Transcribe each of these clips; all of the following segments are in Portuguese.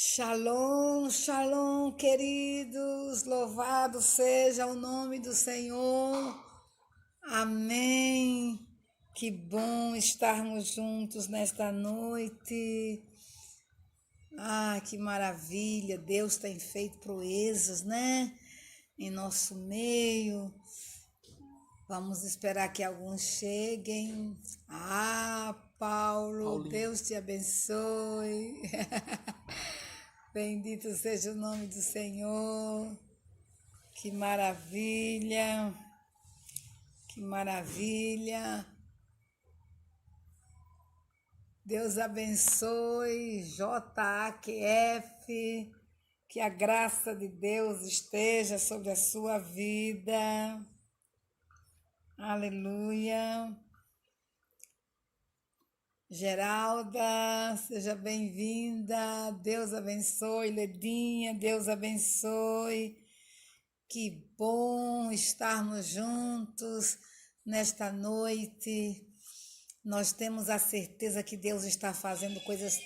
Shalom, shalom, queridos, louvado seja o nome do Senhor. Amém. Que bom estarmos juntos nesta noite. Que maravilha, Deus tem feito proezas, né? Em nosso meio. Vamos esperar que alguns cheguem. Paulo, Paulinho. Deus te abençoe. Bendito seja o nome do Senhor. Que maravilha. Que maravilha. Deus abençoe, JAQF. Que a graça de Deus esteja sobre a sua vida. Aleluia. Geralda, seja bem-vinda. Deus abençoe. Ledinha, Deus abençoe. Que bom estarmos juntos nesta noite. Nós temos a certeza que Deus está fazendo coisas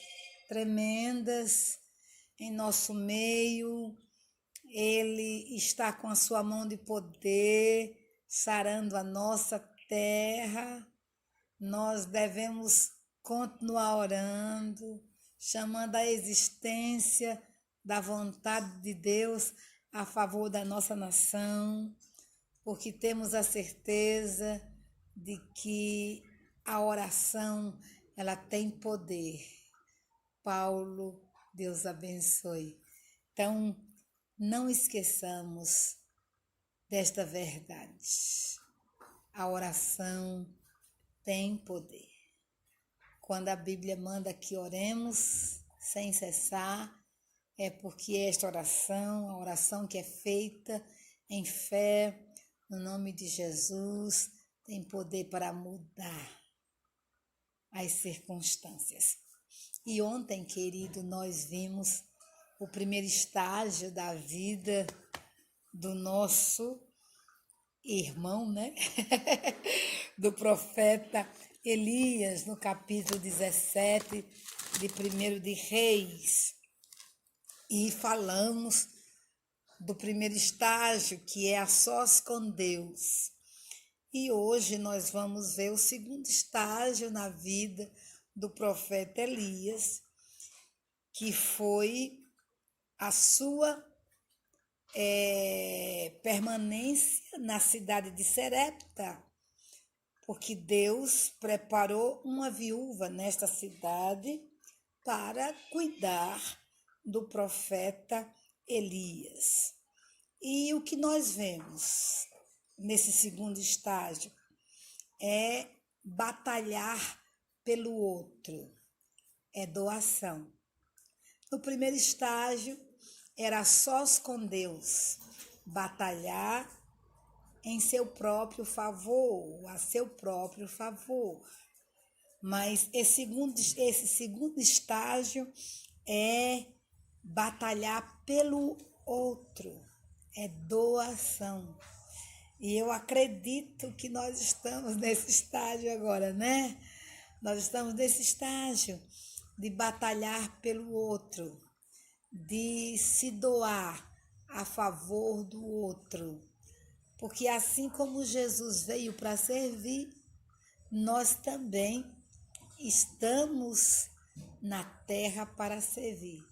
tremendas em nosso meio. Ele está com a sua mão de poder, sarando a nossa terra. Nós devemos continuar orando, chamando a existência da vontade de Deus a favor da nossa nação, porque temos a certeza de que a oração, ela tem poder. Paulo, Deus abençoe. Então, não esqueçamos desta verdade. A oração tem poder. Quando a Bíblia manda que oremos sem cessar, é porque esta oração, a oração que é feita em fé, no nome de Jesus, tem poder para mudar as circunstâncias. E ontem, querido, nós vimos o primeiro estágio da vida do nosso irmão, né? Do profeta Elias, no capítulo 17 de 1 de Reis. E falamos do primeiro estágio, que é a sós com Deus. E hoje nós vamos ver o segundo estágio na vida do profeta Elias, que foi a sua permanência na cidade de Serepta, porque Deus preparou uma viúva nesta cidade para cuidar do profeta Elias. E o que nós vemos nesse segundo estágio é batalhar pelo outro, é doação. No primeiro estágio era sós com Deus, batalhar em seu próprio favor, a seu próprio favor. Mas esse segundo estágio é batalhar pelo outro, é doação. E eu acredito que nós estamos nesse estágio agora, né? Nós estamos nesse estágio de batalhar pelo outro, de se doar a favor do outro. Porque assim como Jesus veio para servir, nós também estamos na terra para servir.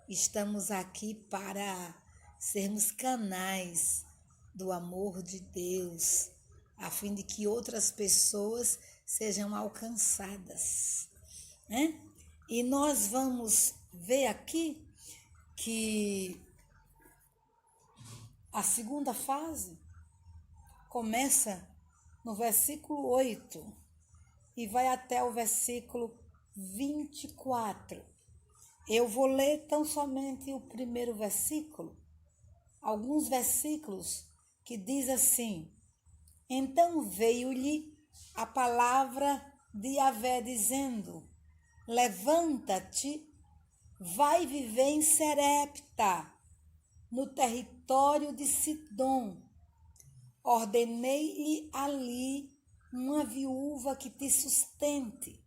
Estamos aqui para sermos canais do amor de Deus, a fim de que outras pessoas sejam alcançadas, né? E nós vamos ver aqui que a segunda fase começa no versículo 8 e vai até o versículo 24. Eu vou ler tão somente o primeiro versículo, alguns versículos que diz assim: Então veio-lhe a palavra de Yahvé dizendo: Levanta-te, vai viver em Serepta, no território de Sidom. Ordenei-lhe ali uma viúva que te sustente.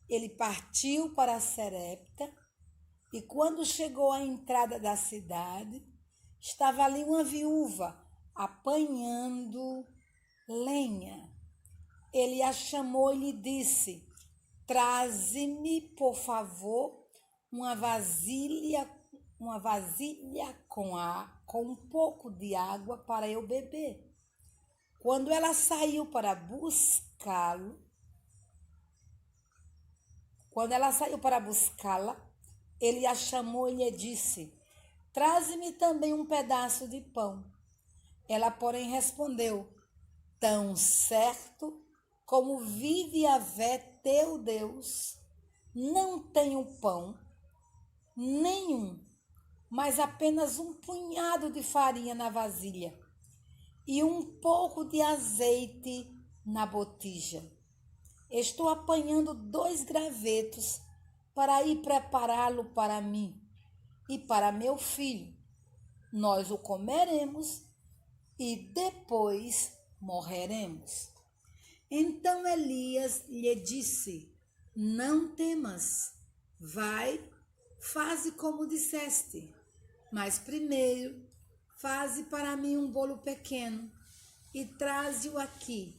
Ele partiu para Serepta E quando chegou à entrada da cidade, estava ali uma viúva apanhando lenha. Ele a chamou e lhe disse: traze-me, por favor, uma vasilha com um pouco de água para eu beber. Quando ela saiu para buscá-la, ele a chamou e lhe disse: traze-me também um pedaço de pão. Ela, porém, respondeu: tão certo como vive Yahvé teu Deus, não tenho pão nenhum, mas apenas um punhado de farinha na vasilha e um pouco de azeite na botija. Estou apanhando 2 gravetos para ir prepará-lo para mim e para meu filho. Nós o comeremos e depois morreremos. Então Elias lhe disse: não temas, vai, faze como disseste, mas primeiro faze para mim um bolo pequeno e traze-o aqui.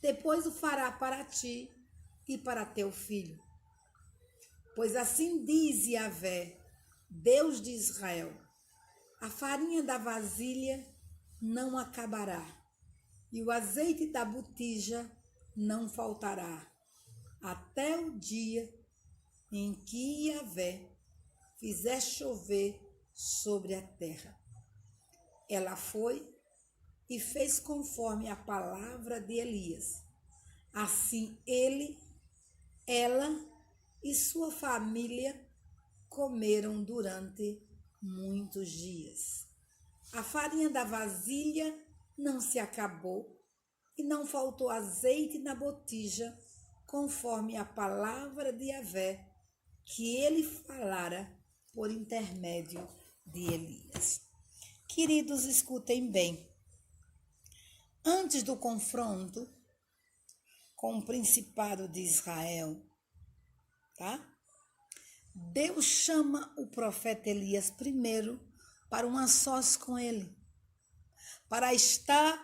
Depois o fará para ti e para teu filho. Pois assim diz Yahvé, Deus de Israel: a farinha da vasilha não acabará, e o azeite da botija não faltará, até o dia em que Yahvé fizer chover sobre a terra. Ela foi e fez conforme a palavra de Elias. Assim ela e sua família comeram durante muitos dias. A farinha da vasilha não se acabou e não faltou azeite na botija, conforme a palavra de Yahvé que ele falara por intermédio de Elias. Queridos, escutem bem. Antes do confronto com o principado de Israel, tá? Deus chama o profeta Elias primeiro para uma sós com ele, para estar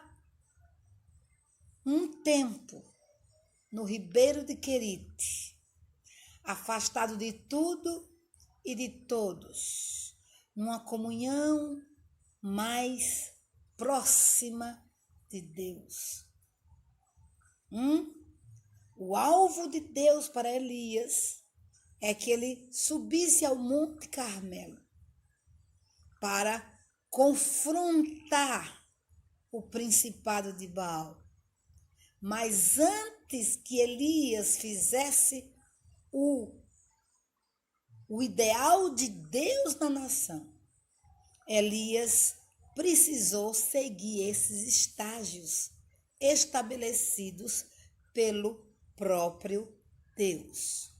um tempo no ribeiro de Querite, afastado de tudo e de todos, numa comunhão mais próxima de Deus. O alvo de Deus para Elias é que ele subisse ao Monte Carmelo para confrontar o principado de Baal. Mas antes que Elias fizesse o ideal de Deus na nação, Elias precisou seguir esses estágios estabelecidos pelo próprio Deus.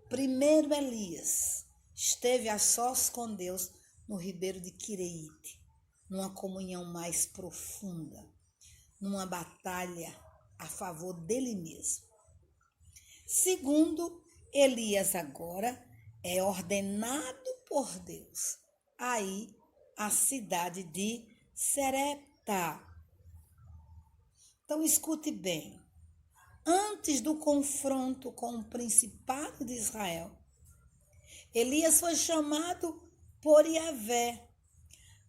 Primeiro, Elias esteve a sós com Deus no ribeiro de Querite, numa comunhão mais profunda, numa batalha a favor dele mesmo. Segundo, Elias agora é ordenado por Deus a ir à cidade de Serepta. Então, escute bem. Antes do confronto com o principado de Israel, Elias foi chamado por Yahvé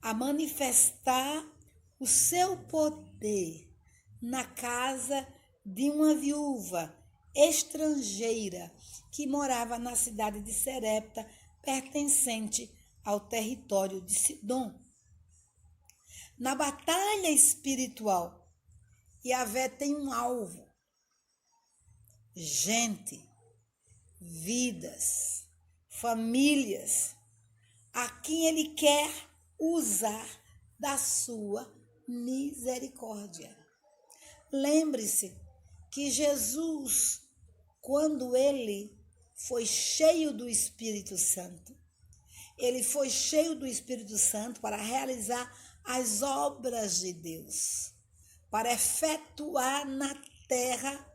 a manifestar o seu poder na casa de uma viúva estrangeira que morava na cidade de Serepta, pertencente ao território de Sidom. Na batalha espiritual, Yahvé tem um alvo: gente, vidas, famílias, a quem ele quer usar da sua misericórdia. Lembre-se que Jesus, quando ele foi cheio do Espírito Santo, ele foi cheio do Espírito Santo para realizar as obras de Deus, para efetuar na terra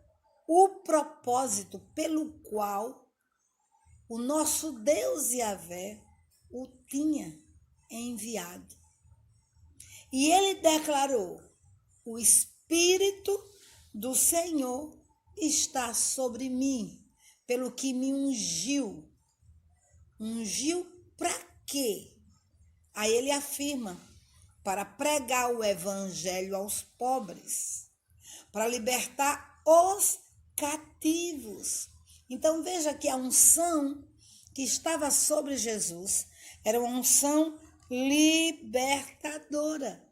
o propósito pelo qual o nosso Deus Yahvé o tinha enviado. E ele declarou: o Espírito do Senhor está sobre mim, pelo que me ungiu. Ungiu para quê? Aí ele afirma: para pregar o evangelho aos pobres, para libertar os cativos. Então veja que a unção que estava sobre Jesus era uma unção libertadora.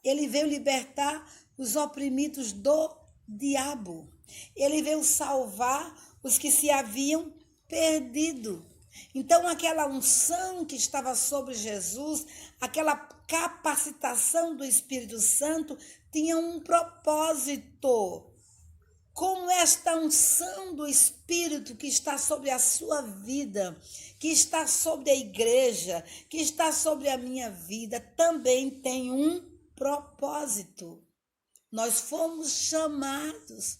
Ele veio libertar os oprimidos do diabo. Ele veio salvar os que se haviam perdido. Então, aquela unção que estava sobre Jesus, aquela capacitação do Espírito Santo, tinha um propósito. Como esta unção do Espírito que está sobre a sua vida, que está sobre a igreja, que está sobre a minha vida, também tem um propósito. Nós fomos chamados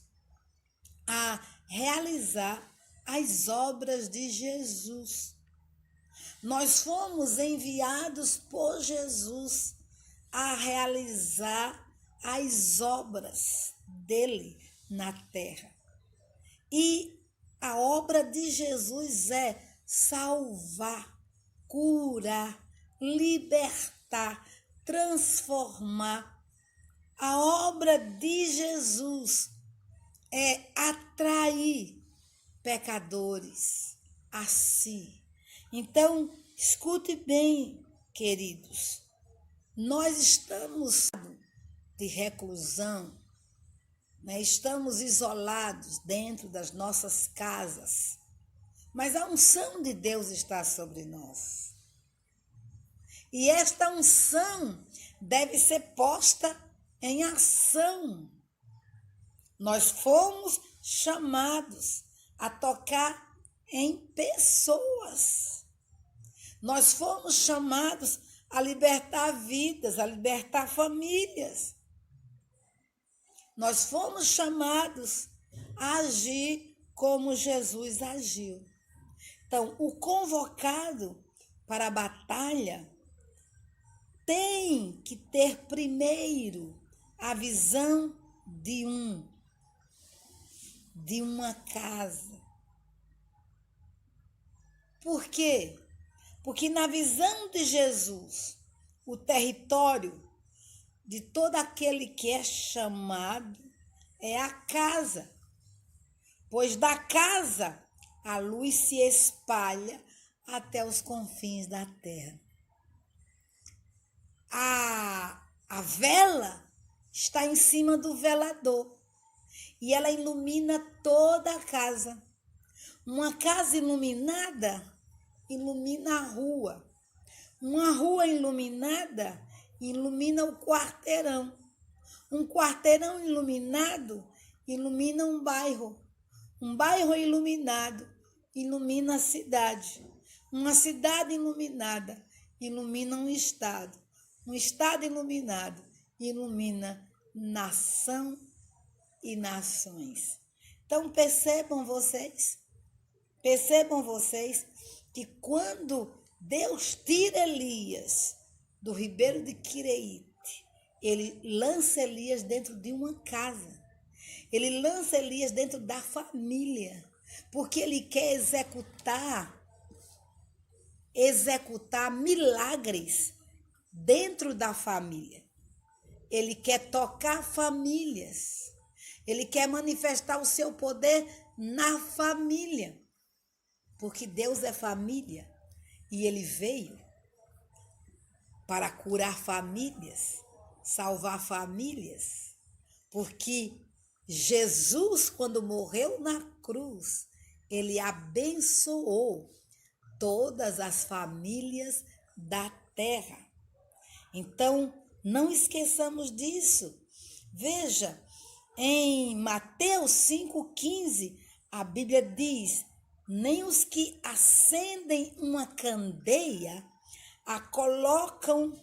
a realizar as obras de Jesus. Nós fomos enviados por Jesus a realizar as obras dele na terra. E a obra de Jesus é salvar, curar, libertar, transformar. A obra de Jesus é atrair pecadores a si. Então, escute bem, queridos. Nós estamos de reclusão, né? Estamos isolados dentro das nossas casas, mas a unção de Deus está sobre nós. E esta unção deve ser posta em ação. Nós fomos chamados a tocar em pessoas. Nós fomos chamados a libertar vidas, a libertar famílias. Nós fomos chamados a agir como Jesus agiu. Então, o convocado para a batalha tem que ter primeiro a visão de uma casa. Por quê? Porque na visão de Jesus, o território de todo aquele que é chamado é a casa. Pois da casa a luz se espalha até os confins da terra. A vela está em cima do velador e ela ilumina toda a casa. Uma casa iluminada ilumina a rua. Uma rua iluminada ilumina o quarteirão. Um quarteirão iluminado ilumina um bairro. Um bairro iluminado ilumina a cidade. Uma cidade iluminada ilumina um estado. Um estado iluminado ilumina nação e nações. Então percebam vocês que quando Deus tira Elias do ribeiro de Quireite, ele lança Elias dentro de uma casa. Ele lança Elias dentro da família, porque ele quer executar milagres dentro da família. Ele quer tocar famílias. Ele quer manifestar o seu poder na família. Porque Deus é família e ele veio para curar famílias, salvar famílias. Porque Jesus, quando morreu na cruz, ele abençoou todas as famílias da terra. Então, não esqueçamos disso. Veja, em Mateus 5,15, a Bíblia diz: nem os que acendem uma candeia a colocam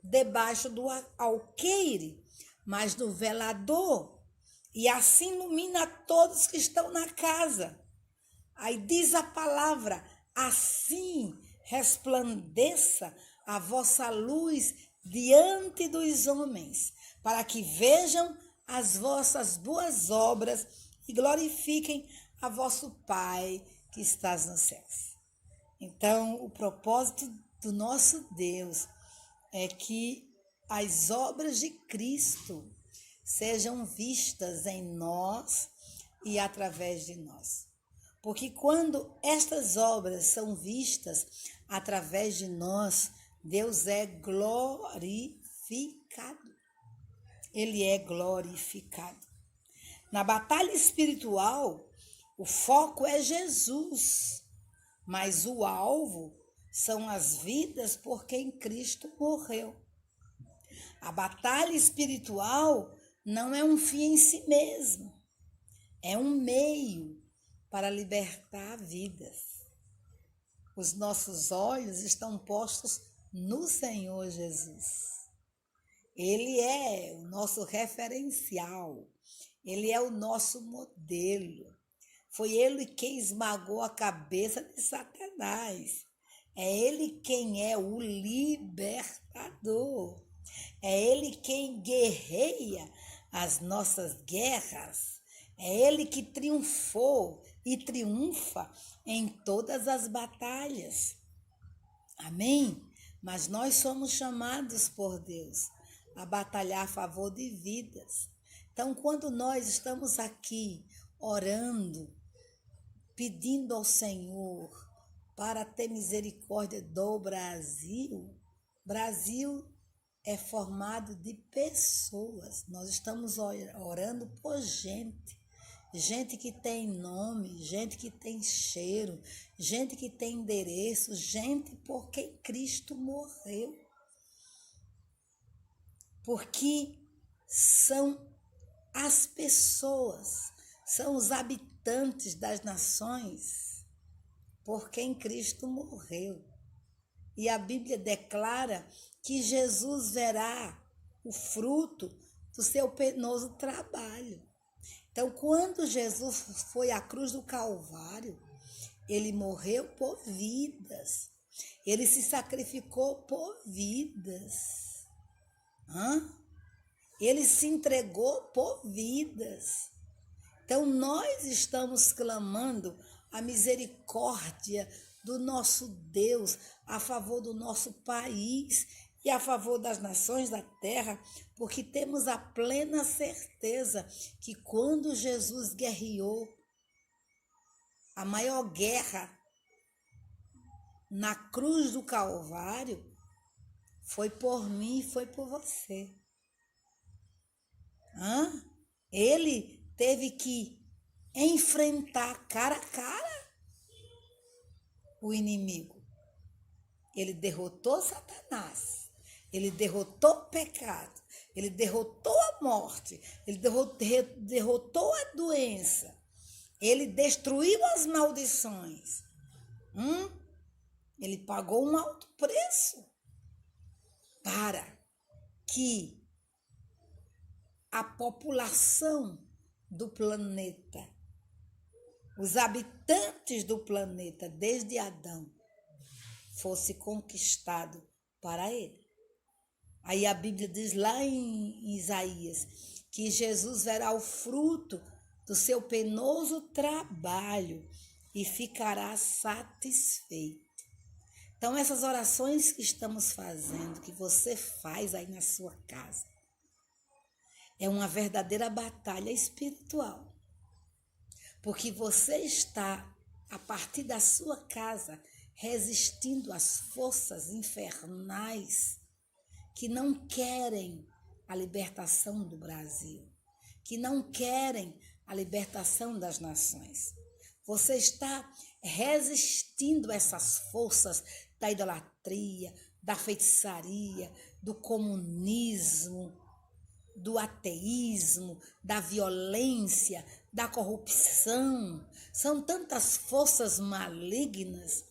debaixo do alqueire, mas no velador, e assim ilumina todos que estão na casa. Aí diz a palavra: assim resplandeça a vossa luz diante dos homens, para que vejam as vossas boas obras e glorifiquem a vosso Pai que estás nos céus. Então, o propósito do nosso Deus é que as obras de Cristo sejam vistas em nós e através de nós. Porque quando estas obras são vistas através de nós, Deus é glorificado. Ele é glorificado. Na batalha espiritual, o foco é Jesus, mas o alvo são as vidas por quem Cristo morreu. A batalha espiritual não é um fim em si mesmo, é um meio para libertar vidas. Os nossos olhos estão postos no Senhor Jesus. Ele é o nosso referencial, ele é o nosso modelo. Foi ele quem esmagou a cabeça de Satanás. É ele quem é o libertador. É ele quem guerreia as nossas guerras. É ele que triunfou e triunfa em todas as batalhas. Amém? Mas nós somos chamados por Deus a batalhar a favor de vidas. Então, quando nós estamos aqui orando, pedindo ao Senhor para ter misericórdia do Brasil, Brasil é formado de pessoas. Nós estamos orando por gente. Gente que tem nome, gente que tem cheiro, gente que tem endereço, gente por quem Cristo morreu. Porque são as pessoas, são os habitantes das nações por quem Cristo morreu. E a Bíblia declara que Jesus verá o fruto do seu penoso trabalho. Então, quando Jesus foi à cruz do Calvário, ele morreu por vidas. Ele se sacrificou por vidas. Ele se entregou por vidas. Então, nós estamos clamando a misericórdia do nosso Deus a favor do nosso país e a favor das nações da terra, porque temos a plena certeza que quando Jesus guerreou a maior guerra na cruz do Calvário, foi por mim e foi por você. Ele teve que enfrentar cara a cara o inimigo. Ele derrotou Satanás. Ele derrotou o pecado, ele derrotou a morte, ele derrotou a doença, ele destruiu as maldições. Ele pagou um alto preço para que a população do planeta, os habitantes do planeta, desde Adão, fosse conquistado para ele. Aí a Bíblia diz lá em Isaías que Jesus verá o fruto do seu penoso trabalho e ficará satisfeito. Então, essas orações que estamos fazendo, que você faz aí na sua casa, é uma verdadeira batalha espiritual. Porque você está, a partir da sua casa, resistindo às forças infernais que não querem a libertação do Brasil, que não querem a libertação das nações. Você está resistindo a essas forças da idolatria, da feitiçaria, do comunismo, do ateísmo, da violência, da corrupção. São tantas forças malignas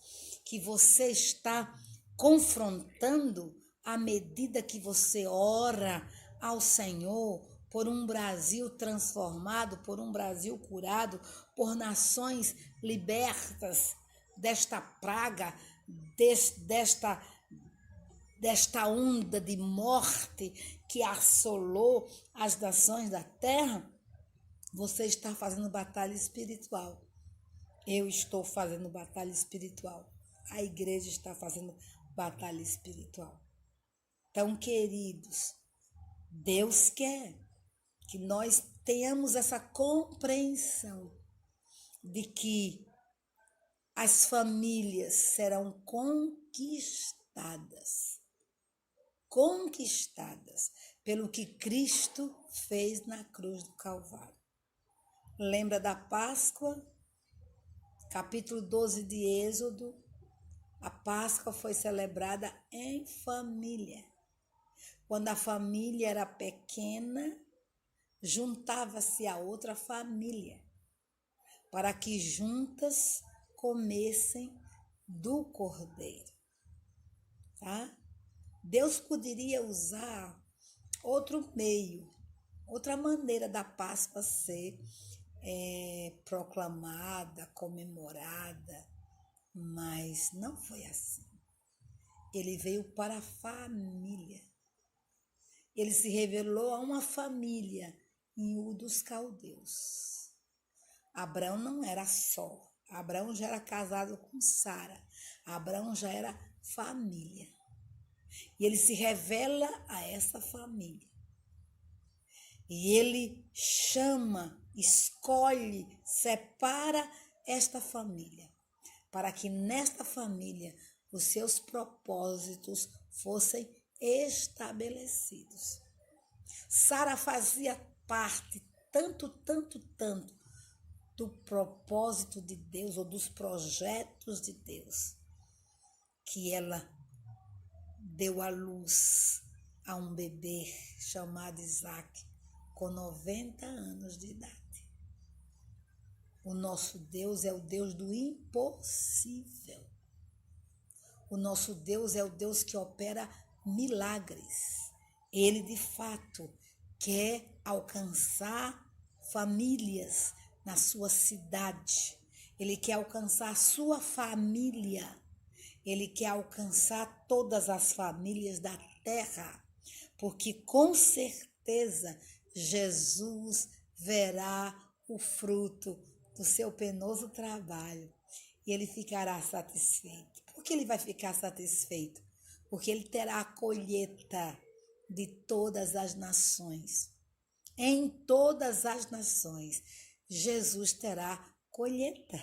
que você está confrontando à medida que você ora ao Senhor por um Brasil transformado, por um Brasil curado, por nações libertas desta praga, desta onda de morte que assolou as nações da terra. Você está fazendo batalha espiritual. Eu estou fazendo batalha espiritual. A igreja está fazendo batalha espiritual. Então, queridos, Deus quer que nós tenhamos essa compreensão de que as famílias serão conquistadas pelo que Cristo fez na cruz do Calvário. Lembra da Páscoa? Capítulo 12 de Êxodo. A Páscoa foi celebrada em família. Quando a família era pequena, juntava-se a outra família para que juntas comessem do cordeiro. Tá? Deus poderia usar outro meio, outra maneira da Páscoa ser proclamada, comemorada, mas não foi assim. Ele veio para a família. Ele se revelou a uma família em Ur dos Caldeus. Abraão não era só. Abraão já era casado com Sara. Abraão já era família. E ele se revela a essa família. E ele chama, escolhe, separa esta família, para que nesta família os seus propósitos fossem estabelecidos. Sara fazia parte tanto do propósito de Deus ou dos projetos de Deus, que ela deu à luz a um bebê chamado Isaac, com 90 anos de idade. O nosso Deus é o Deus do impossível. O nosso Deus é o Deus que opera milagres. Ele, de fato, quer alcançar famílias na sua cidade. Ele quer alcançar a sua família. Ele quer alcançar todas as famílias da terra. Porque, com certeza, Jesus verá o fruto do seu penoso trabalho e ele ficará satisfeito. Por que ele vai ficar satisfeito? Porque ele terá a colheita de todas as nações. Em todas as nações, Jesus terá colheita.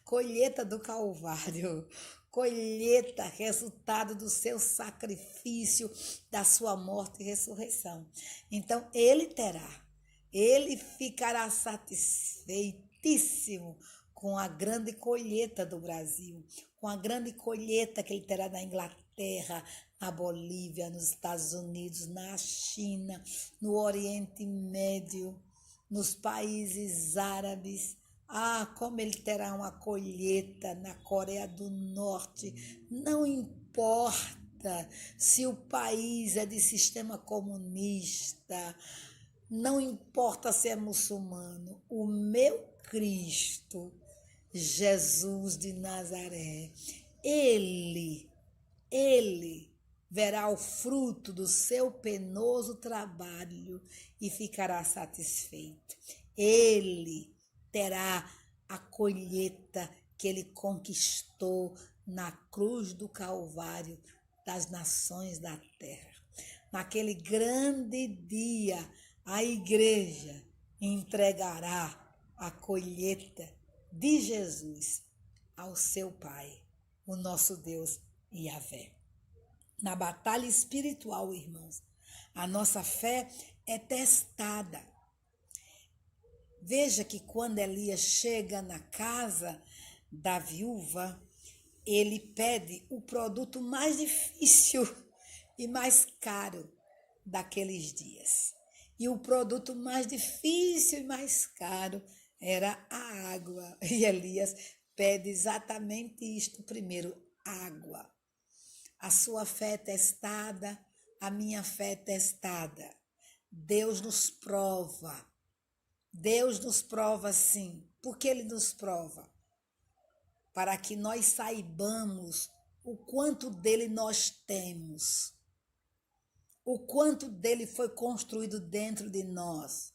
Colheita do Calvário. Colheita, resultado do seu sacrifício, da sua morte e ressurreição. Então, ele ficará satisfeitíssimo com a grande colheita do Brasil, com a grande colheita que ele terá na Inglaterra, na Bolívia, nos Estados Unidos, na China, no Oriente Médio, nos países árabes. Como ele terá uma colheita na Coreia do Norte. Não importa se o país é de sistema comunista, não importa se é muçulmano. O meu Cristo, Jesus de Nazaré, ele verá o fruto do seu penoso trabalho e ficará satisfeito. Ele terá a colheita que ele conquistou na cruz do Calvário das nações da terra. Naquele grande dia, a igreja entregará a colheita de Jesus ao seu Pai, o nosso Deus Yahvé. Na batalha espiritual, irmãos, a nossa fé é testada. Veja que quando Elias chega na casa da viúva, ele pede o produto mais difícil e mais caro daqueles dias. E o produto mais difícil e mais caro era a água. E Elias pede exatamente isto primeiro, água. A sua fé é testada, a minha fé é testada. Deus nos prova. Deus nos prova sim. Por que Ele nos prova? Para que nós saibamos o quanto dele nós temos. O quanto dele foi construído dentro de nós.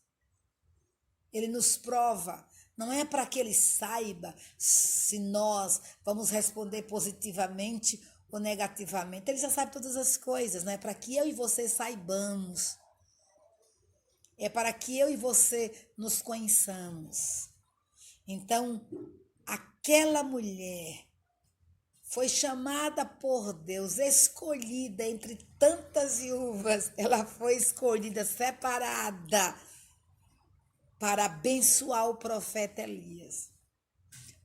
Ele nos prova. Não é para que ele saiba se nós vamos responder positivamente ou negativamente. Ele já sabe todas as coisas, não é para que eu e você saibamos. É para que eu e você nos conheçamos. Então, aquela mulher foi chamada por Deus, escolhida entre tantas viúvas. Ela foi escolhida, separada, para abençoar o profeta Elias.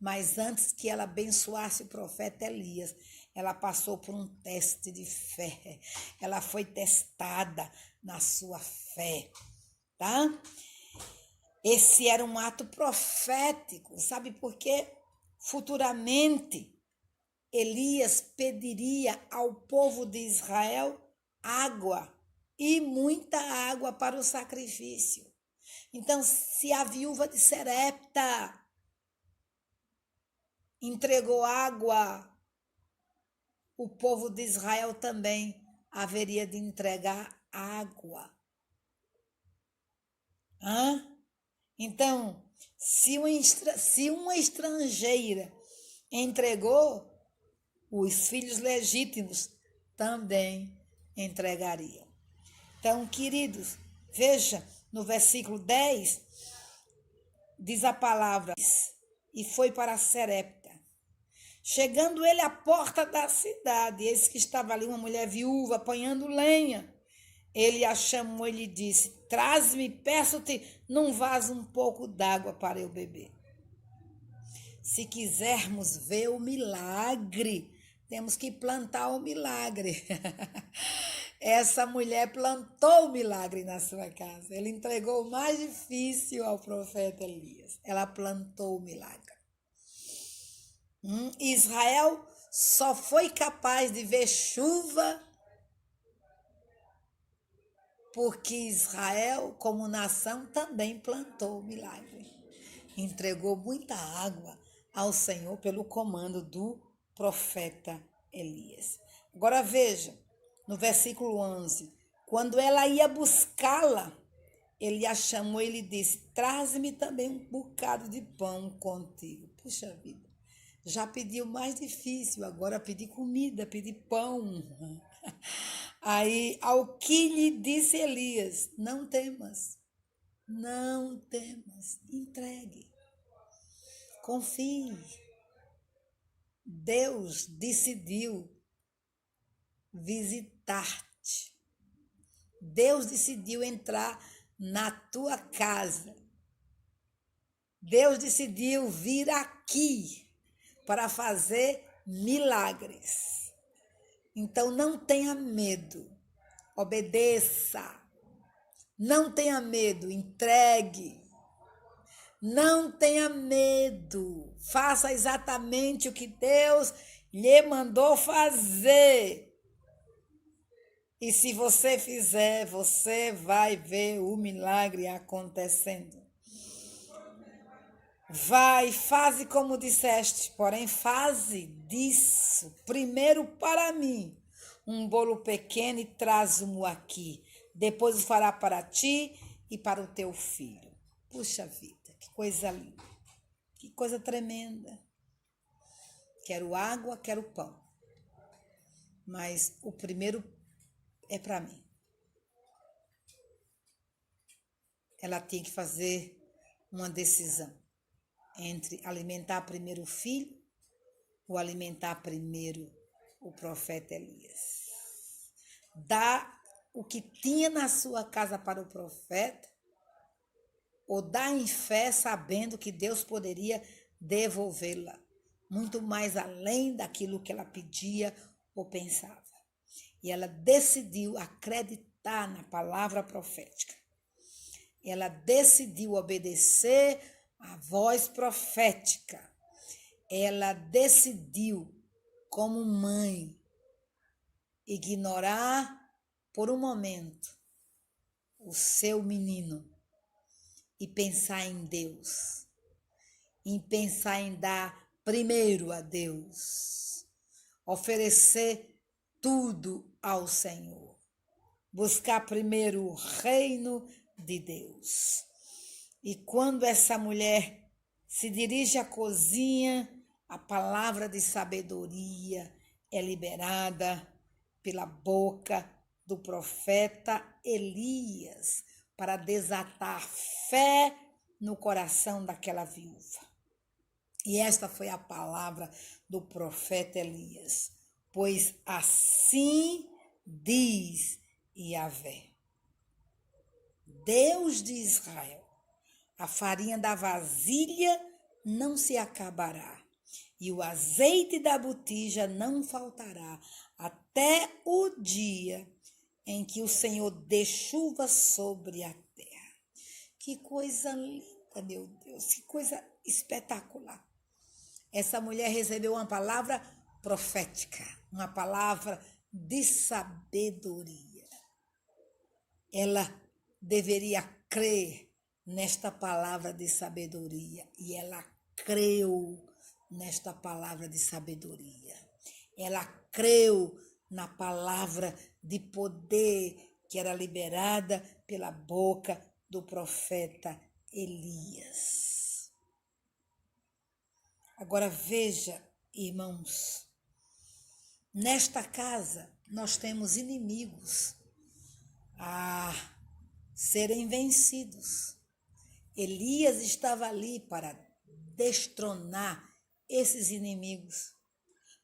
Mas antes que ela abençoasse o profeta Elias, ela passou por um teste de fé. Ela foi testada na sua fé, tá? Esse era um ato profético, sabe por quê? Futuramente, Elias pediria ao povo de Israel água, e muita água para o sacrifício. Então, se a viúva de Serepta entregou água, o povo de Israel também haveria de entregar água. Então, se uma estrangeira entregou, os filhos legítimos também entregariam. Então, queridos, veja, no versículo 10, diz a palavra, e foi para Serepta. Chegando ele à porta da cidade, eis que estava ali uma mulher viúva apanhando lenha. Ele a chamou e lhe disse, traz-me, peço-te, num vaso um pouco d'água para eu beber. Se quisermos ver o milagre, temos que plantar o milagre. Essa mulher plantou o milagre na sua casa. Ela entregou o mais difícil ao profeta Elias. Ela plantou o milagre. Israel só foi capaz de ver chuva porque Israel, como nação, também plantou o milagre. Entregou muita água ao Senhor pelo comando do profeta Elias. Agora veja, no versículo 11, quando ela ia buscá-la, ele a chamou e lhe disse, traz-me também um bocado de pão contigo. Puxa vida, já pedi o mais difícil, agora pedi comida, pedi pão. Aí, ao que lhe disse Elias, não temas, entregue, confie. Deus decidiu visitar-te. Deus decidiu entrar na tua casa. Deus decidiu vir aqui para fazer milagres. Então não tenha medo, obedeça. Não tenha medo, entregue. Não tenha medo, faça exatamente o que Deus lhe mandou fazer. E se você fizer, você vai ver o milagre acontecendo. Vai, faze como disseste, porém faze disso, primeiro para mim, um bolo pequeno e traz-o aqui. Depois o fará para ti e para o teu filho. Puxa vida, que coisa linda, que coisa tremenda. Quero água, quero pão, mas o primeiro é para mim. Ela tem que fazer uma decisão entre alimentar primeiro o filho ou alimentar primeiro o profeta Elias. Dá o que tinha na sua casa para o profeta ou dá em fé sabendo que Deus poderia devolvê-la muito mais além daquilo que ela pedia ou pensava. E ela decidiu acreditar na palavra profética. Ela decidiu obedecer a voz profética. Ela decidiu, como mãe, ignorar por um momento o seu menino e pensar em Deus, em pensar em dar primeiro a Deus, oferecer tudo ao Senhor, buscar primeiro o reino de Deus. E quando essa mulher se dirige à cozinha, a palavra de sabedoria é liberada pela boca do profeta Elias para desatar fé no coração daquela viúva. E esta foi a palavra do profeta Elias: pois assim diz Yahvé, Deus de Israel, a farinha da vasilha não se acabará, e o azeite da botija não faltará, até o dia em que o Senhor dê chuva sobre a terra. Que coisa linda, meu Deus, que coisa espetacular. Essa mulher recebeu uma palavra profética, uma palavra de sabedoria. Ela deveria crer nesta palavra de sabedoria, e ela creu nesta palavra de sabedoria. Ela creu na palavra de poder que era liberada pela boca do profeta Elias. Agora veja, irmãos, nesta casa nós temos inimigos a serem vencidos. Elias estava ali para destronar esses inimigos,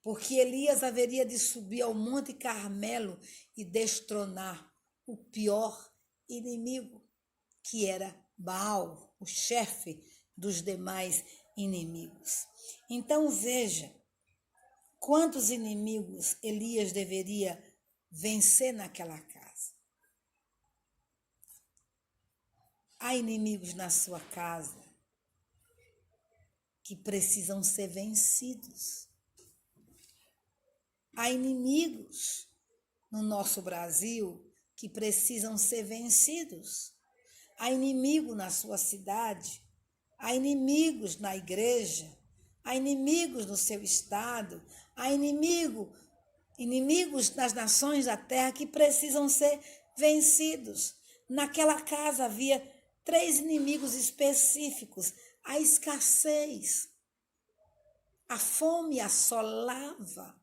porque Elias haveria de subir ao Monte Carmelo e destronar o pior inimigo, que era Baal, o chefe dos demais inimigos. Então veja quantos inimigos Elias deveria vencer naquela casa. Há inimigos na sua casa que precisam ser vencidos. Há inimigos no nosso Brasil que precisam ser vencidos. Há inimigo na sua cidade, há inimigos na igreja, há inimigos no seu estado, há inimigos nas nações da terra que precisam ser vencidos. Naquela casa havia 3 inimigos específicos: a escassez. A fome assolava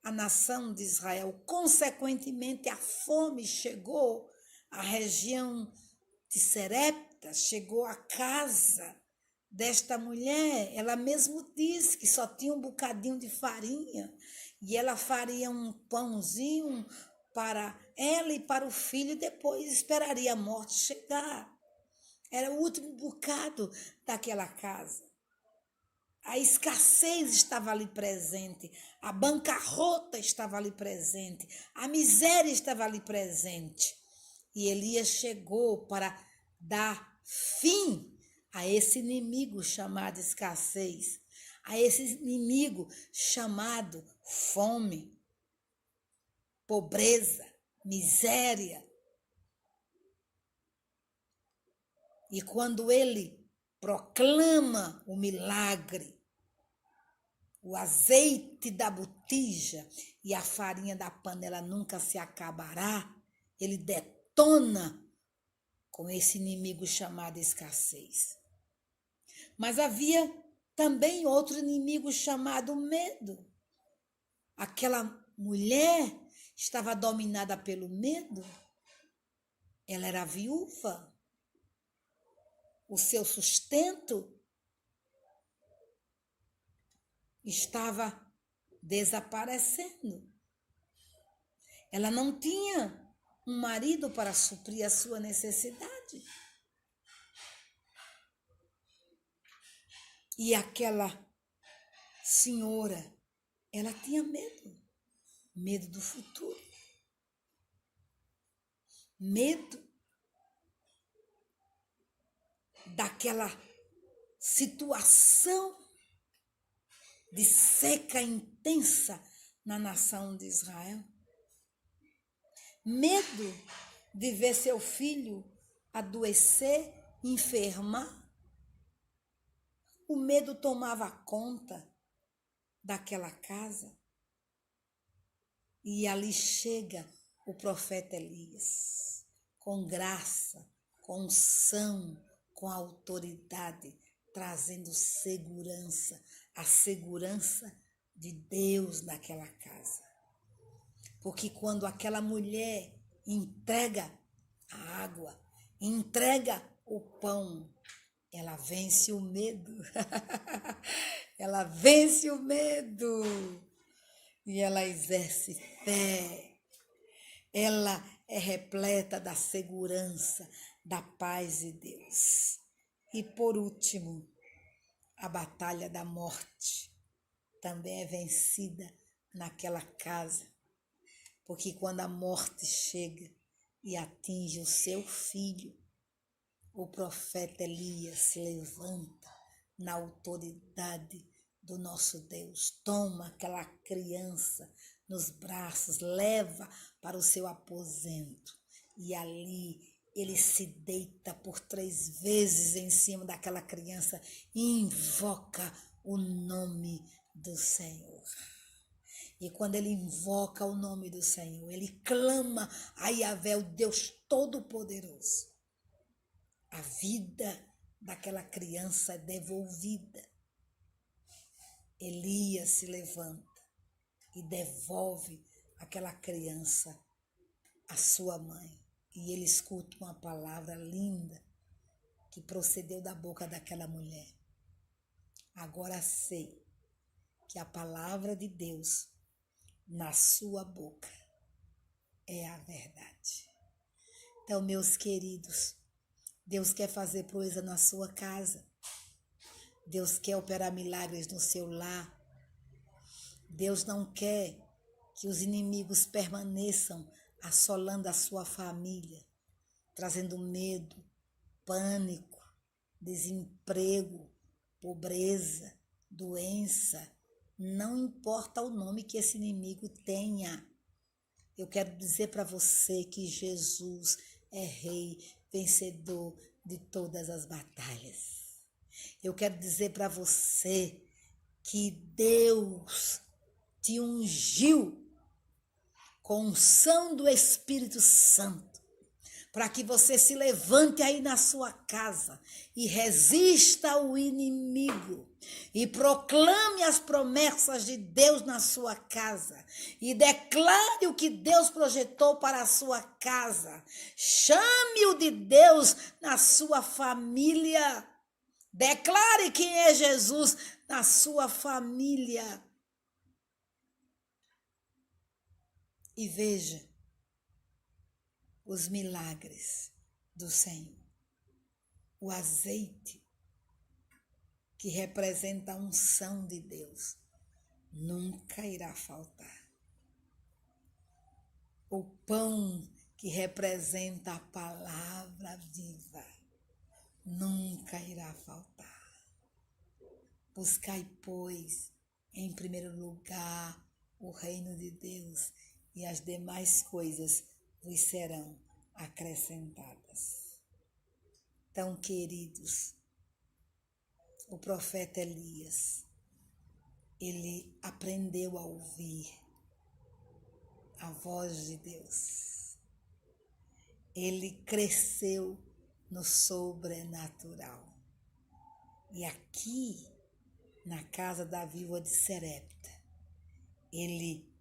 a nação de Israel. Consequentemente, a fome chegou à região de Serepta, chegou à casa desta mulher. Ela mesmo disse que só tinha um bocadinho de farinha e ela faria um pãozinho para ela e para o filho e depois esperaria a morte chegar. Era o último bocado daquela casa. A escassez estava ali presente, a bancarrota estava ali presente, a miséria estava ali presente. E Elias chegou para dar fim a esse inimigo chamado escassez, a esse inimigo chamado fome, pobreza, miséria. E quando ele proclama o milagre, o azeite da botija e a farinha da panela nunca se acabará, ele detona com esse inimigo chamado escassez. Mas havia também outro inimigo chamado medo. Aquela mulher estava dominada pelo medo. Ela era viúva. O seu sustento estava desaparecendo. Ela não tinha um marido para suprir a sua necessidade. E aquela senhora, ela tinha medo. Medo do futuro. Medo daquela situação de seca intensa na nação de Israel. Medo de ver seu filho adoecer, enfermar. O medo tomava conta daquela casa. E ali chega o profeta Elias, com graça, com unção, com autoridade, trazendo segurança, a segurança de Deus naquela casa. Porque quando aquela mulher entrega a água, entrega o pão, ela vence o medo. Ela vence o medo. E ela exerce fé. Ela é repleta da segurança, da paz de Deus. E por último, a batalha da morte também é vencida naquela casa. Porque quando a morte chega e atinge o seu filho, o profeta Elias se levanta na autoridade do nosso Deus, toma aquela criança nos braços, leva para o seu aposento e ali ele se deita por 3 vezes em cima daquela criança e invoca o nome do Senhor. E quando ele invoca o nome do Senhor, ele clama a Yahvé, o Deus Todo-Poderoso. A vida daquela criança é devolvida. Elias se levanta e devolve aquela criança à sua mãe. E ele escuta uma palavra linda que procedeu da boca daquela mulher. Agora sei que a palavra de Deus na sua boca é a verdade. Então, meus queridos, Deus quer fazer proeza na sua casa. Deus quer operar milagres no seu lar. Deus não quer que os inimigos permaneçam assolando a sua família, trazendo medo, pânico, desemprego, pobreza, doença. Não importa o nome que esse inimigo tenha. Eu quero dizer para você que Jesus é rei, vencedor de todas as batalhas. Eu quero dizer para você que Deus te ungiu com unção do Espírito Santo, para que você se levante aí na sua casa e resista ao inimigo e proclame as promessas de Deus na sua casa e declare o que Deus projetou para a sua casa. Chame o de Deus na sua família. Declare quem é Jesus na sua família. E veja os milagres do Senhor. O azeite, que representa a unção de Deus, nunca irá faltar. O pão, que representa a palavra viva, nunca irá faltar. Buscai, pois, em primeiro lugar, o reino de Deus, e as demais coisas vos serão acrescentadas. Então, queridos, o profeta Elias, ele aprendeu a ouvir a voz de Deus. Ele cresceu no sobrenatural. E aqui, na casa da viúva de Serepta, ele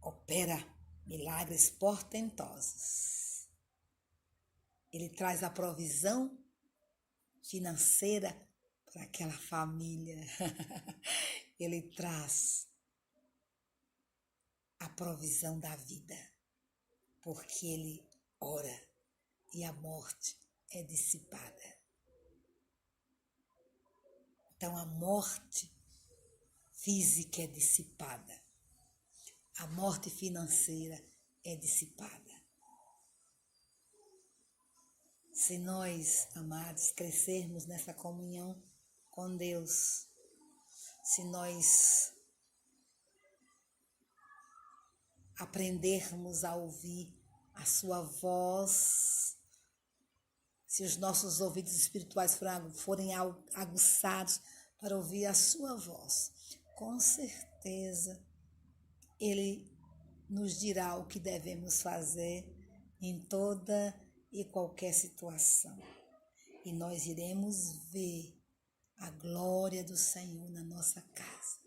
opera milagres portentosos. Ele traz a provisão financeira para aquela família. Ele traz a provisão da vida, porque ele ora e a morte é dissipada. Então, a morte física é dissipada. A morte financeira é dissipada. Se nós, amados, crescermos nessa comunhão com Deus, se nós aprendermos a ouvir a sua voz, se os nossos ouvidos espirituais forem aguçados para ouvir a sua voz, com certeza Ele nos dirá o que devemos fazer em toda e qualquer situação. E nós iremos ver a glória do Senhor na nossa casa.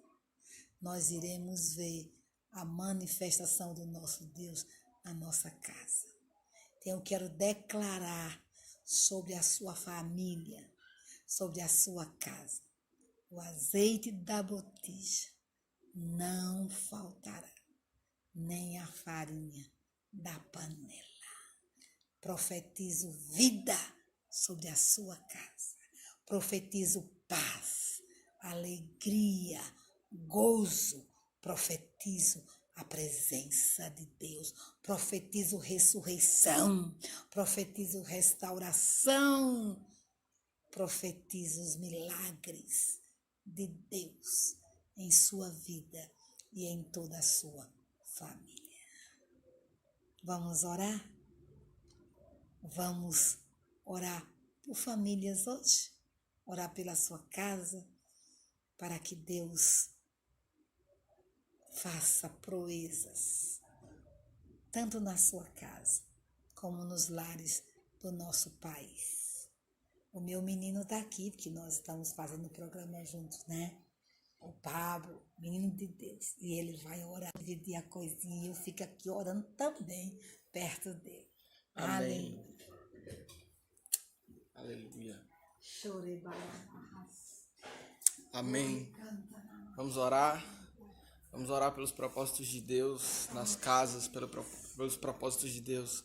Nós iremos ver a manifestação do nosso Deus na nossa casa. Então eu quero declarar sobre a sua família, sobre a sua casa. O azeite da botija não faltará, nem a farinha da panela. Profetizo vida sobre a sua casa. Profetizo paz, alegria, gozo. Profetizo a presença de Deus. Profetizo ressurreição. Profetizo restauração. Profetizo os milagres de Deus em sua vida e em toda a sua família. Vamos orar? Vamos orar por famílias hoje, orar pela sua casa, para que Deus faça proezas, tanto na sua casa, como nos lares do nosso país. O meu menino está aqui, porque nós estamos fazendo o programa juntos, né? O Pablo, menino de Deus, e ele vai orar, dividir a coisinha, e eu fico aqui orando também, perto dele. Amém. Aleluia. Amém. Vamos orar. Vamos orar pelos propósitos de Deus nas casas, pelos propósitos de Deus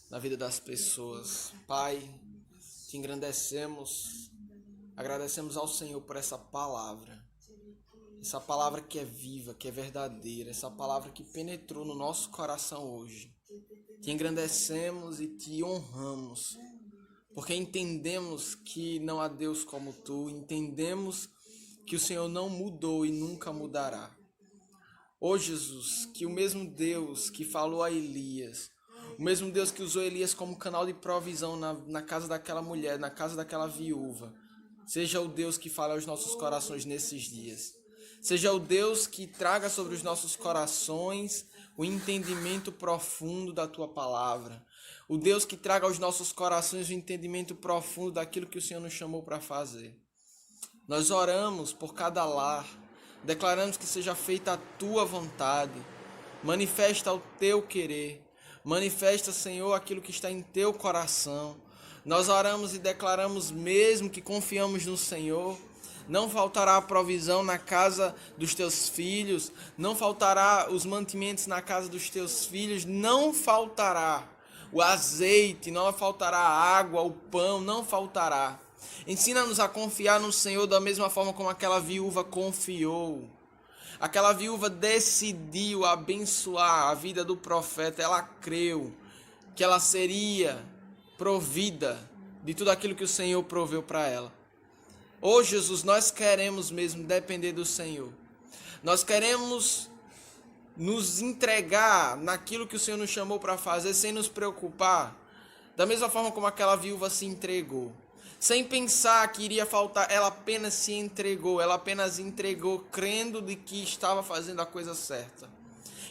na vida das pessoas. Pai, te engrandecemos, agradecemos ao Senhor por essa palavra que é viva, que é verdadeira, essa palavra que penetrou no nosso coração hoje. Te engrandecemos e te honramos, porque entendemos que não há Deus como tu, entendemos que o Senhor não mudou e nunca mudará. Ó Jesus, que o mesmo Deus que falou a Elias, o mesmo Deus que usou Elias como canal de provisão na casa daquela mulher, na casa daquela viúva, seja o Deus que fale aos nossos corações nesses dias. Seja o Deus que traga sobre os nossos corações o entendimento profundo da tua palavra. O Deus que traga aos nossos corações o entendimento profundo daquilo que o Senhor nos chamou para fazer. Nós oramos por cada lar, declaramos que seja feita a tua vontade. Manifesta o teu querer. Manifesta, Senhor, aquilo que está em teu coração. Nós oramos e declaramos mesmo que confiamos no Senhor. Não faltará a provisão na casa dos teus filhos. Não faltará os mantimentos na casa dos teus filhos. Não faltará o azeite, não faltará a água, o pão, não faltará. Ensina-nos a confiar no Senhor da mesma forma como aquela viúva confiou. Aquela viúva decidiu abençoar a vida do profeta. Ela creu que ela seria provida de tudo aquilo que o Senhor proveu para ela. Ô Jesus, nós queremos mesmo depender do Senhor. Nós queremos nos entregar naquilo que o Senhor nos chamou para fazer sem nos preocupar. Da mesma forma como aquela viúva se entregou. Sem pensar que iria faltar, ela apenas se entregou. Ela apenas entregou crendo de que estava fazendo a coisa certa.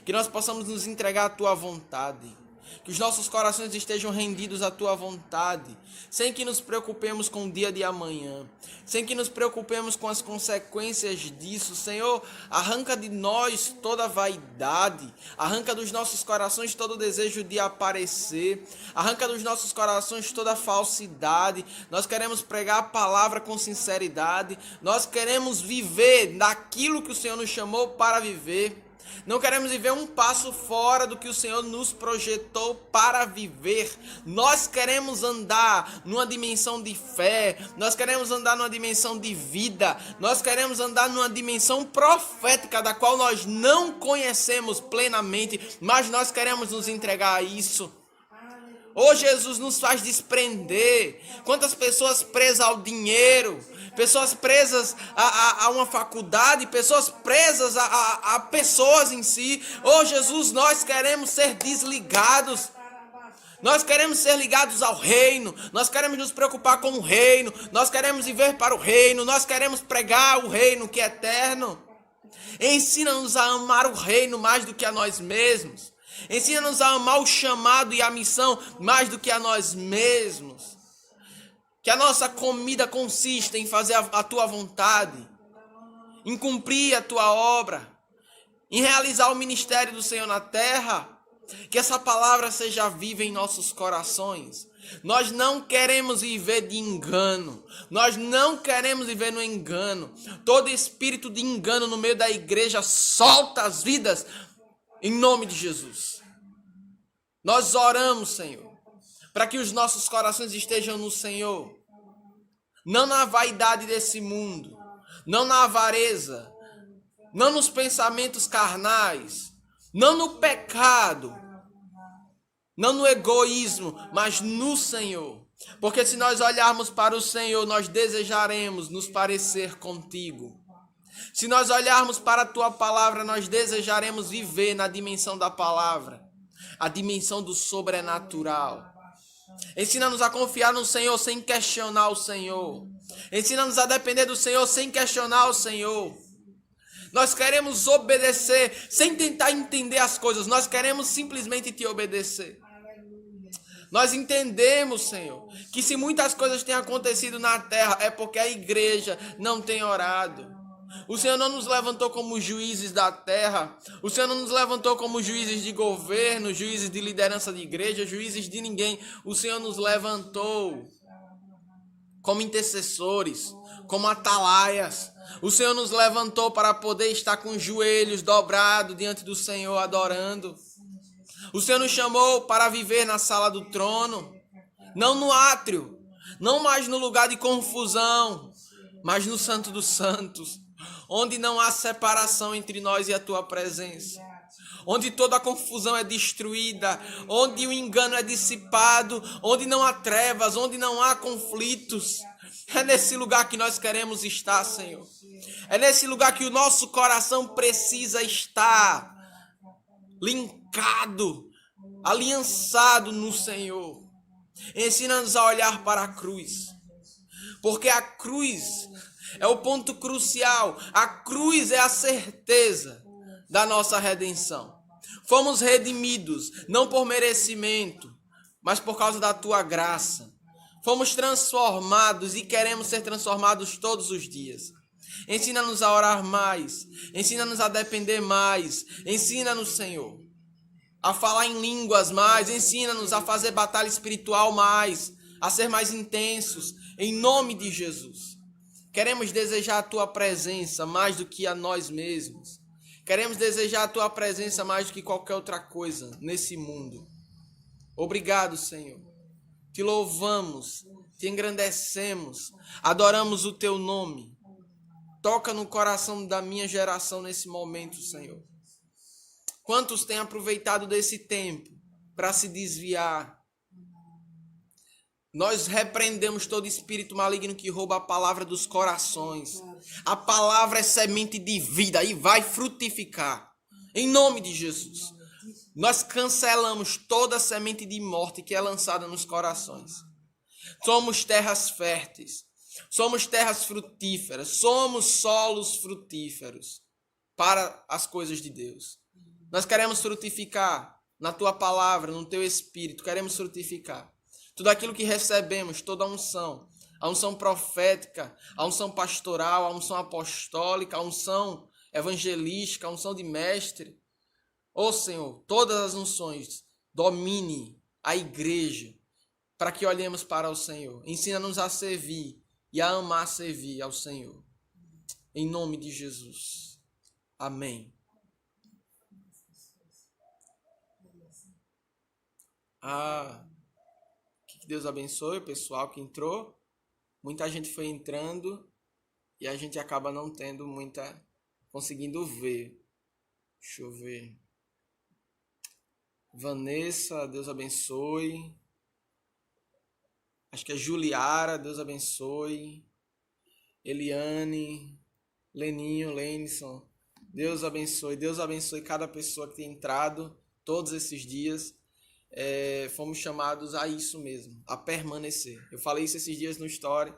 Que nós possamos nos entregar à tua vontade. Que os nossos corações estejam rendidos à tua vontade, sem que nos preocupemos com o dia de amanhã, sem que nos preocupemos com as consequências disso. Senhor, arranca de nós toda a vaidade, arranca dos nossos corações todo o desejo de aparecer, arranca dos nossos corações toda a falsidade. Nós queremos pregar a palavra com sinceridade, nós queremos viver daquilo que o Senhor nos chamou para viver. Não queremos viver um passo fora do que o Senhor nos projetou para viver. Nós queremos andar numa dimensão de fé. Nós queremos andar numa dimensão de vida. Nós queremos andar numa dimensão profética da qual nós não conhecemos plenamente, mas nós queremos nos entregar a isso. Ô Jesus, nos faz desprender. Quantas pessoas presas ao dinheiro, pessoas presas a uma faculdade, pessoas presas a pessoas em si. Ô Jesus, nós queremos ser desligados. Nós queremos ser ligados ao reino, nós queremos nos preocupar com o reino, nós queremos viver para o reino, nós queremos pregar o reino que é eterno. Ensina-nos a amar o reino mais do que a nós mesmos. Ensina-nos a amar o chamado e a missão mais do que a nós mesmos. Que a nossa comida consista em fazer a tua vontade, em cumprir a tua obra, em realizar o ministério do Senhor na terra. Que essa palavra seja viva em nossos corações. Nós não queremos viver de engano. Nós não queremos viver no engano. Todo espírito de engano no meio da igreja solta as vidas em nome de Jesus. Nós oramos, Senhor, para que os nossos corações estejam no Senhor. Não na vaidade desse mundo. Não na avareza. Não nos pensamentos carnais. Não no pecado, não no egoísmo, mas no Senhor. Porque se nós olharmos para o Senhor, nós desejaremos nos parecer contigo. Se nós olharmos para a tua palavra, nós desejaremos viver na dimensão da palavra, a dimensão do sobrenatural. Ensina-nos a confiar no Senhor sem questionar o Senhor. Ensina-nos a depender do Senhor sem questionar o Senhor. Nós queremos obedecer sem tentar entender as coisas. Nós queremos simplesmente te obedecer. Nós entendemos, Senhor, que se muitas coisas têm acontecido na terra é porque a igreja não tem orado. O Senhor não nos levantou como juízes da terra. O Senhor não nos levantou como juízes de governo, juízes de liderança de igreja, juízes de ninguém. O Senhor nos levantou como intercessores, como atalaias. O Senhor nos levantou para poder estar com os joelhos dobrados diante do Senhor, adorando. O Senhor nos chamou para viver na sala do trono, não no átrio, não mais no lugar de confusão, mas no Santo dos Santos, onde não há separação entre nós e a tua presença, onde toda a confusão é destruída, onde o engano é dissipado, onde não há trevas, onde não há conflitos. É nesse lugar que nós queremos estar, Senhor. É nesse lugar que o nosso coração precisa estar, linkado, aliançado no Senhor. Ensina-nos a olhar para a cruz, porque a cruz é o ponto crucial. A cruz é a certeza da nossa redenção. Fomos redimidos, não por merecimento, mas por causa da tua graça. Fomos transformados e queremos ser transformados todos os dias. Ensina-nos a orar mais. Ensina-nos a depender mais. Ensina-nos, Senhor, a falar em línguas mais. Ensina-nos a fazer batalha espiritual mais. A ser mais intensos. Em nome de Jesus. Queremos desejar a tua presença mais do que a nós mesmos. Queremos desejar a tua presença mais do que qualquer outra coisa nesse mundo. Obrigado, Senhor. Te louvamos, te engrandecemos, adoramos o teu nome. Toca no coração da minha geração nesse momento, Senhor. Quantos têm aproveitado desse tempo para se desviar? Nós repreendemos todo espírito maligno que rouba a palavra dos corações. A palavra é semente de vida e vai frutificar. Em nome de Jesus. Nós cancelamos toda semente de morte que é lançada nos corações. Somos terras férteis. Somos terras frutíferas. Somos solos frutíferos para as coisas de Deus. Nós queremos frutificar na tua palavra, no teu espírito. Queremos frutificar. Tudo aquilo que recebemos, toda a unção profética, a unção pastoral, a unção apostólica, a unção evangelística, a unção de mestre. Ó Senhor, todas as unções, domine a igreja para que olhemos para o Senhor. Ensina-nos a servir e a amar servir ao Senhor. Em nome de Jesus. Amém. Que Deus abençoe o pessoal que entrou. Muita gente foi entrando e a gente acaba não tendo conseguindo ver. Deixa eu ver. Vanessa, Deus abençoe. Acho que é Juliara, Deus abençoe. Eliane, Leninho, Lenison, Deus abençoe. Deus abençoe cada pessoa que tem entrado todos esses dias. fomos chamados a isso mesmo, a permanecer. Eu falei isso esses dias no Story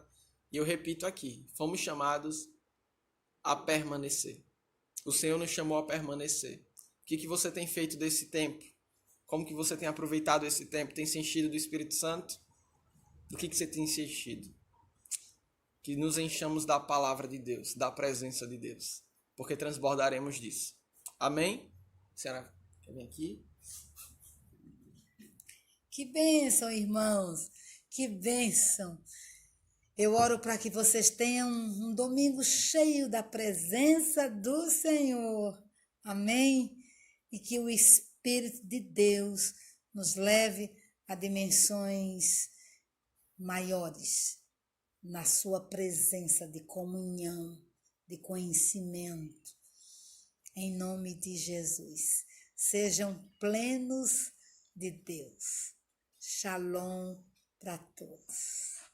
e eu repito aqui. Fomos chamados a permanecer. O Senhor nos chamou a permanecer. O que você tem feito desse tempo? Como que você tem aproveitado esse tempo? Tem se enchido do Espírito Santo? Do que você tem se enchido? Que nos enchamos da palavra de Deus, da presença de Deus, porque transbordaremos disso. Amém? Será que vem aqui? Que bênção, irmãos. Que bênção. Eu oro para que vocês tenham um domingo cheio da presença do Senhor. Amém? E que o Espírito de Deus nos leve a dimensões maiores na sua presença de comunhão, de conhecimento. Em nome de Jesus. Sejam plenos de Deus. Shalom para todos.